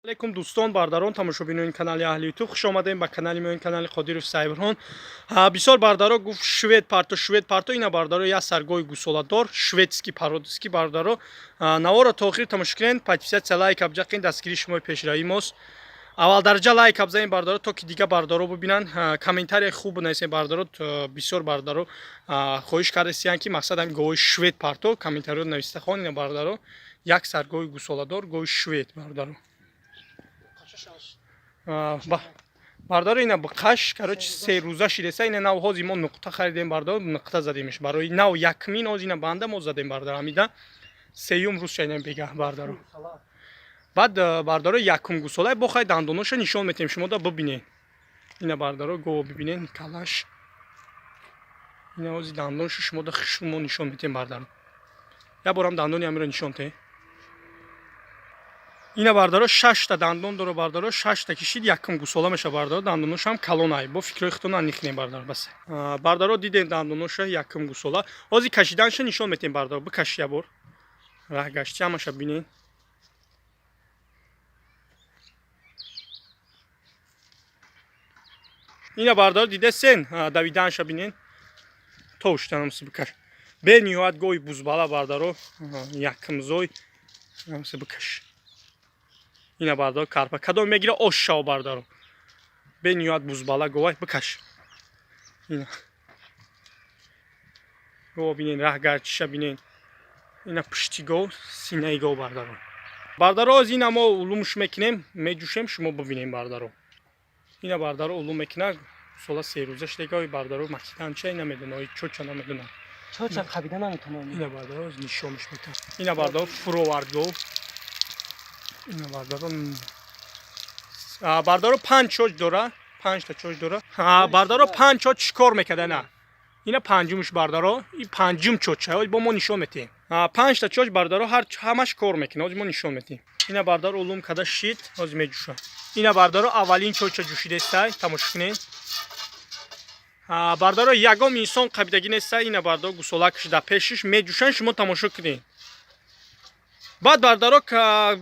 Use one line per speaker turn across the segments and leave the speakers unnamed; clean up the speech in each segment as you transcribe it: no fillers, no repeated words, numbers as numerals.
علیکم دوستان برداران تماشابینان کانال اهل یوتیوب خوش آمدین به کانال میون کانال قادر سایبران. بسیار بردارا گفت شوید پارتو اینا بردارا یا سرگوی گوسولادور شویدسکی پارودسکی بردارا نوارا تا آخر تماشا کنین подписаться лайк ابجاقین دستگیری شما پیشروی ماست. اول درجه لایک ابزاین بردارا تا که دیگه بردارا ببینن کامنتاری خوب بنویسین بردارا بسیار بردارا خواهش کردین که مقصد هم گوی شوید پارتو کامنتاری رو نوشته خون اینا بردارا یک سرگوی گوسولادور گوی شوید بردارا بردار اینا با قش کاروچ 3 روزه شیرسه اینا نو هازی ما نقطه خریدیم بردار نقطه زدیمش برای نو یکمین از اینا بنده ما زدیم بردار همیدا سیوم روز شاینم بگه بردار بعد بردار یکم گوساله بخوای دندوناش نشون میتیم شما دا ببینین اینا بردار گو ببینین کلاش اینا از دندونش شما دا شما نشون میتیم بردار یا برام دندونی امیر نشون ته اینا بردارا 6 تا دندون داره بردارا 6 تا کشید یکم گوساله میشه بردارا دندونش هم کلونای با فکر اختون نخنیم بردار بس بردارا دیدین دندونش یکم گوساله ازی کشیدنش نشون میتیم بردار بکشیا بر راه گشتی همش ببینین اینا بردار دیده سن دویدنش ببینین توشتنمس بکش به نیوت گوی بوزبالا بردارا یکم زوی همس بکش اینا بردار کارپا کدوم میگیره اوشاو بردارو به نیوت بوزبالا گوای بکش اینا گو ببینین راه گردش ببینین اینا پشتی گو سینه گو بردارو از اینا ما علومش میکنیم میجوشیم شما ببینین بردارو اینا بردارو علوم میکنه سولا 3 روزش دیگه بردارو مکیدن چه اینا میدونه چوچا نمیدونه
چوچا خبیدن نمیتونه
اینا بردارو از نشونش میتونه اینا بردارو فروورد گو اینا بردارو 5 چوچ داره 5 تا چوچ داره بردارو 5 چوچ چیکار میکرده نه اینا پنجمش بردارو این پنجم چوچه با ما نشون میتیم 5 تا چوچ بردارو همش کار میکنه از ما نشون میتیم اینا بردارو علوم کدا شید از میجوشه اینا بردارو اولین چوچه جوشیده است تماشا کنین بردارو یگام انسان قبیدگی نیست اینا بردارو گوسولکش در پیشش میجوشن شما تماشا کنین بعد بردارو که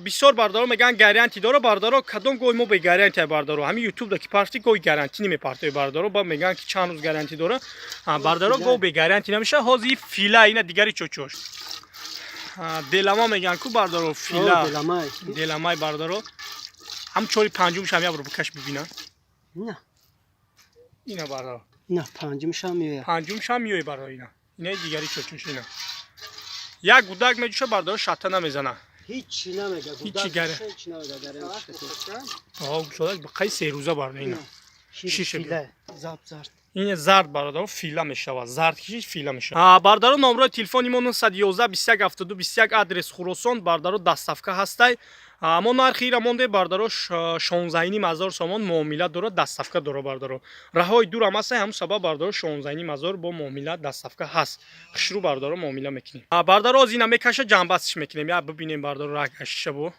بسیار بردارو میگن گارانتی داره بردارو کدوم گوی ما به گارانتی بردارو همین یوتیوب دکی پارتی گوی گارانتی نمیپارته بردارو با میگن که چند روز گارانتی داره بردارو گو به گارانتی نمیشه هازی فیلا اینا دیگری چوچوش دلما میگن کو بردارو فیلا دلمای بردارو هم چوری پنجم شمی برو بکش ببینن
نه
اینا بردارو
نه پنجم
شمیه برای اینا دیگری چوچوش اینا یک گودک میجوشه بردارو شطه نمیزنه
هیچی نمیگه
هیچی گره
هیچ نمیگه
گوساله بقای 3 روزه برده اینا شیشه
فیله زرد
این زرد بردارو فیلا میشه زرد کشید فیلا میشه بردارو نمره تلفنی ما 911 21 72 21 آدرس خراسان بردارو دستافکا هستای ما نرخی را مونده بردارو 16000 سومون معامله داره دستافکا داره بردارو راههای دور هم هست هم سبب بردارو 16000 با معامله دستافکا هست خشرو بردارو معامله میکنیم بردارو از اینا میکشه جنبستش میکنیم یا ببینیم بردارو راه گشته بو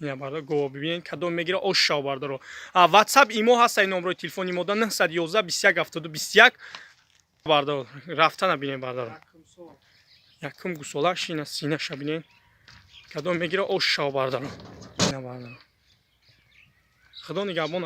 اینا بردارو گو ببینین کدوم میگیره اوشا بردارو واتساپ ایمو هست این نمره تلفنی ما 911 21 72 21 بردارو رفتن ببینین بردارو یکم گوساله اینا سینه شبینین کدوم میگیره اوشا بردارو اینا بردارو خدا نگهبان